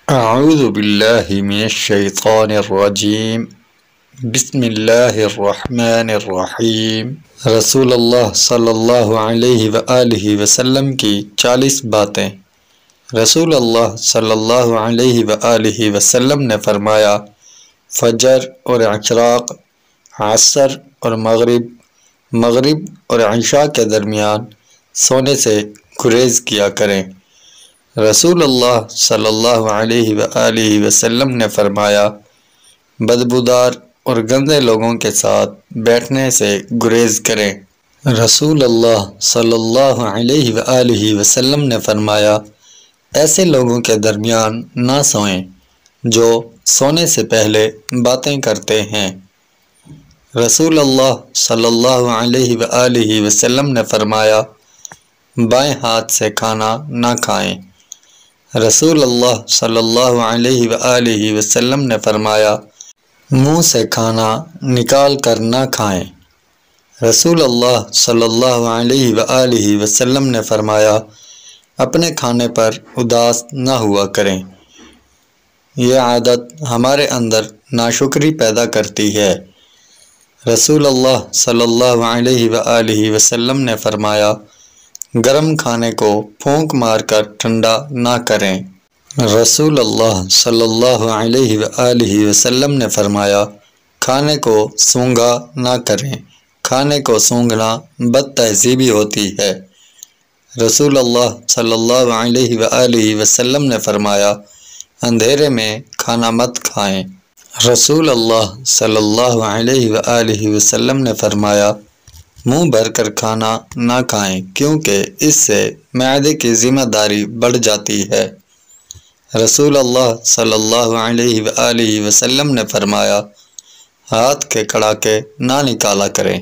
اعوذ باللہ من الشیطان الرجیم بسم اللہ الرحمن الرحیم۔ رسول اللہ صلی اللہ علیہ وآلہ وسلم کی 40 باتیں۔ رسول اللہ صلی اللہ علیہ وآلہ وسلم نے فرمایا، فجر اور اشراق، عصر اور مغرب اور عشاء کے درمیان سونے سے گریز کیا کریں۔ رسول اللہ صلی اللہ علیہ وآلہ وسلم نے فرمایا، بدبودار اور گندے لوگوں کے ساتھ بیٹھنے سے گریز کریں۔ رسول اللہ صلی اللہ علیہ وآلہ وسلم نے فرمایا، ایسے لوگوں کے درمیان نہ سوئیں جو سونے سے پہلے باتیں کرتے ہیں۔ رسول اللہ صلی اللہ علیہ وآلہ وسلم نے فرمایا، بائیں ہاتھ سے کھانا نہ کھائیں۔ رسول اللہ صلی اللہ علیہ وآلہ وسلم نے فرمایا، منہ سے کھانا نکال کر نہ کھائیں۔ رسول اللہ صلی اللہ علیہ وآلہ وسلم نے فرمایا، اپنے کھانے پر اداس نہ ہوا کریں، یہ عادت ہمارے اندر ناشکری پیدا کرتی ہے۔ رسول اللہ صلی اللہ علیہ وآلہ وسلم نے فرمایا، گرم کھانے کو پھونک مار کر ٹھنڈا نہ کریں۔ رسول اللہ صلی اللہ علیہ وآلہ وسلم نے فرمایا، کھانے کو سونگھا نہ کریں، کھانے کو سونگھنا بد تہذیبی ہوتی ہے۔ رسول اللہ صلی اللہ علیہ وآلہ وسلم نے فرمایا، اندھیرے میں کھانا مت کھائیں۔ رسول اللہ صلی اللہ علیہ وآلہ وسلم نے فرمایا، منہ بھر کر کھانا نہ کھائیں کیونکہ اس سے معدے کی ذمہ داری بڑھ جاتی ہے۔ رسول اللہ صلی اللہ علیہ وآلہ وسلم نے فرمایا، ہاتھ کے کڑاکے نہ نکالا کریں۔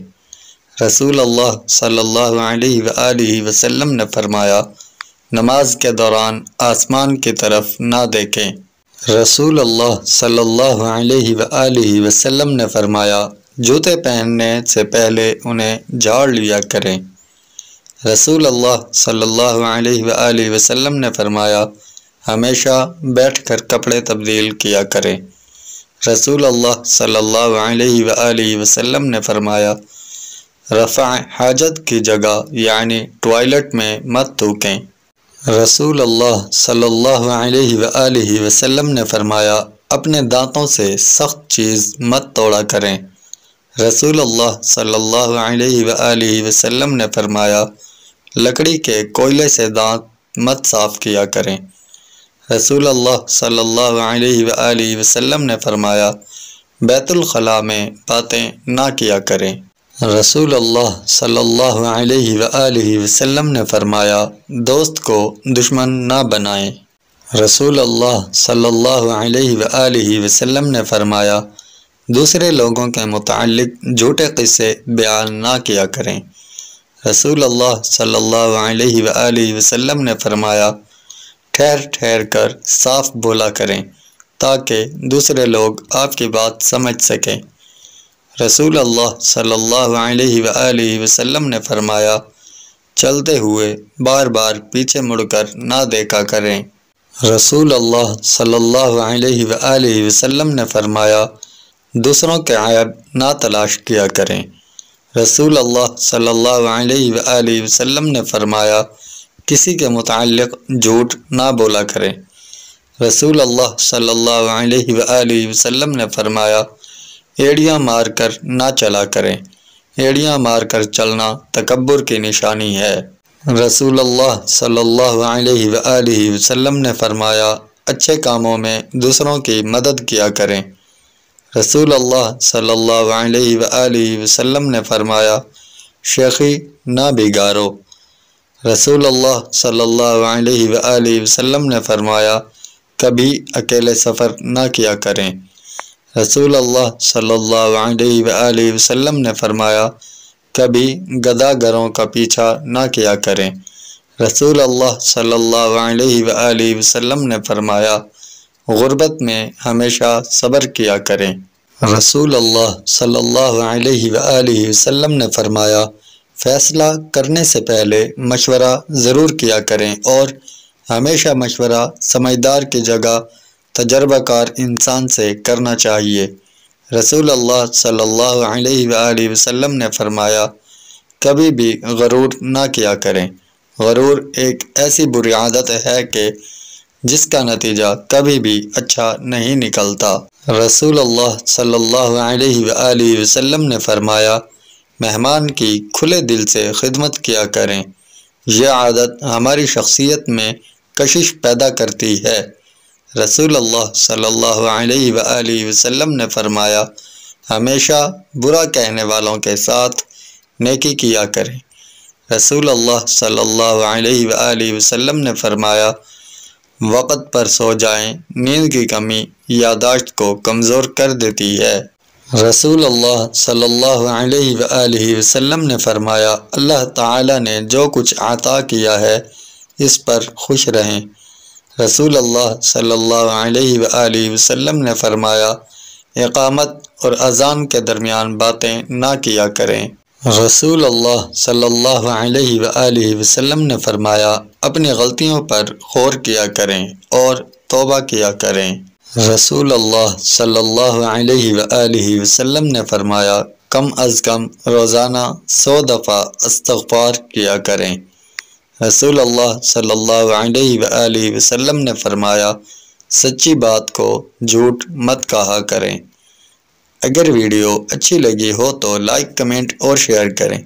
رسول اللہ صلی اللہ علیہ وآلہ وسلم نے فرمایا، نماز کے دوران آسمان کی طرف نہ دیکھیں۔ رسول اللہ صلی اللہ علیہ وآلہ وسلم نے فرمایا، جوتے پہننے سے پہلے انہیں جھاڑ لیا کریں۔ رسول اللہ صلی اللہ علیہ وآلہ وسلم نے فرمایا، ہمیشہ بیٹھ کر کپڑے تبدیل کیا کریں۔ رسول اللہ صلی اللہ علیہ وآلہ وسلم نے فرمایا، رفع حاجت کی جگہ یعنی ٹوائلٹ میں مت تھوکیں۔ رسول اللہ صلی اللہ علیہ وآلہ وسلم نے فرمایا، اپنے دانتوں سے سخت چیز مت توڑا کریں۔ رسول اللہ صلی اللہ علیہ وآلہ وسلم نے فرمایا، لکڑی کے کوئلے سے دانت مت صاف کیا کریں۔ رسول اللہ صلی اللہ علیہ وآلہ وسلم نے فرمایا، بیت الخلاء میں باتیں نہ کیا کریں۔ رسول اللہ صلی اللہ علیہ وآلہ وسلم نے فرمایا، دوست کو دشمن نہ بنائیں۔ رسول اللہ صلی اللہ علیہ وآلہ وسلم نے فرمایا، دوسرے لوگوں کے متعلق جھوٹے قصے بیان نہ کیا کریں۔ رسول اللہ صلی اللہ علیہ وآلہ وسلم نے فرمایا، ٹھہر ٹھہر کر صاف بولا کریں تاکہ دوسرے لوگ آپ کی بات سمجھ سکیں۔ رسول اللہ صلی اللہ علیہ وآلہ وسلم نے فرمایا، چلتے ہوئے بار بار پیچھے مڑ کر نہ دیکھا کریں۔ رسول اللہ صلی اللہ علیہ وآلہ وسلم نے فرمایا، دوسروں کے عیب نہ تلاش کیا کریں۔ رسول اللہ صلی اللہ علیہ وآلہ وسلم نے فرمایا، کسی کے متعلق جھوٹ نہ بولا کریں۔ رسول اللہ صلی اللہ علیہ وآلہ وسلم نے فرمایا، ایڑیاں مار کر نہ چلا کریں، ایڑیاں مار کر چلنا تکبر کی نشانی ہے۔ رسول اللہ صلی اللہ علیہ وآلہ وسلم نے فرمایا، اچھے کاموں میں دوسروں کی مدد کیا کریں۔ رسول اللہ صلی اللہ علیہ وآلہ وسلم نے فرمایا، شیخی نہ بگاڑو۔ رسول اللہ صلی اللہ علیہ وآلہ وسلم نے فرمایا، کبھی اکیلے سفر نہ کیا کریں۔ رسول اللہ صلی اللہ علیہ وآلہ وسلم نے فرمایا، کبھی گدھا گروں کا پیچھا نہ کیا کریں۔ رسول اللہ صلی اللہ علیہ وآلہ وسلم نے فرمایا، غربت میں ہمیشہ صبر کیا کریں۔ رسول اللہ صلی اللہ علیہ وآلہ وسلم نے فرمایا، فیصلہ کرنے سے پہلے مشورہ ضرور کیا کریں اور ہمیشہ مشورہ سمجھدار کی جگہ تجربہ کار انسان سے کرنا چاہیے۔ رسول اللہ صلی اللہ علیہ وآلہ وسلم نے فرمایا، کبھی بھی غرور نہ کیا کریں۔ غرور ایک ایسی بری عادت ہے کہ جس کا نتیجہ کبھی بھی اچھا نہیں نکلتا۔ رسول اللہ صلی اللہ علیہ وآلہ وسلم نے فرمایا، مہمان کی کھلے دل سے خدمت کیا کریں۔ یہ عادت ہماری شخصیت میں کشش پیدا کرتی ہے۔ رسول اللہ صلی اللہ علیہ وآلہ وسلم نے فرمایا، ہمیشہ برا کہنے والوں کے ساتھ نیکی کیا کریں۔ رسول اللہ صلی اللہ علیہ وآلہ وسلم نے فرمایا، وقت پر سو جائیں، نیند کی کمی یادداشت کو کمزور کر دیتی ہے۔ رسول اللہ صلی اللہ علیہ وآلہ وسلم نے فرمایا، اللہ تعالی نے جو کچھ عطا کیا ہے اس پر خوش رہیں۔ رسول اللہ صلی اللہ علیہ وآلہ وسلم نے فرمایا، اقامت اور اذان کے درمیان باتیں نہ کیا کریں۔ رسول اللہ صلی اللہ علیہ وآلہ وسلم نے فرمایا، اپنی غلطیوں پر غور کیا کریں اور توبہ کیا کریں۔ رسول اللہ صلی اللہ علیہ وآلہ وسلم نے فرمایا، کم از کم روزانہ 100 دفعہ استغفار کیا کریں۔ رسول اللہ صلی اللہ علیہ وآلہ وسلم نے فرمایا، سچی بات کو جھوٹ مت کہا کریں۔ اگر ویڈیو اچھی لگی ہو تو لائک، کمنٹ اور شیئر کریں۔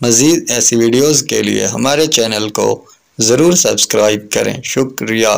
مزید ایسی ویڈیوز کے لیے ہمارے چینل کو ضرور سبسکرائب کریں۔ شکریہ۔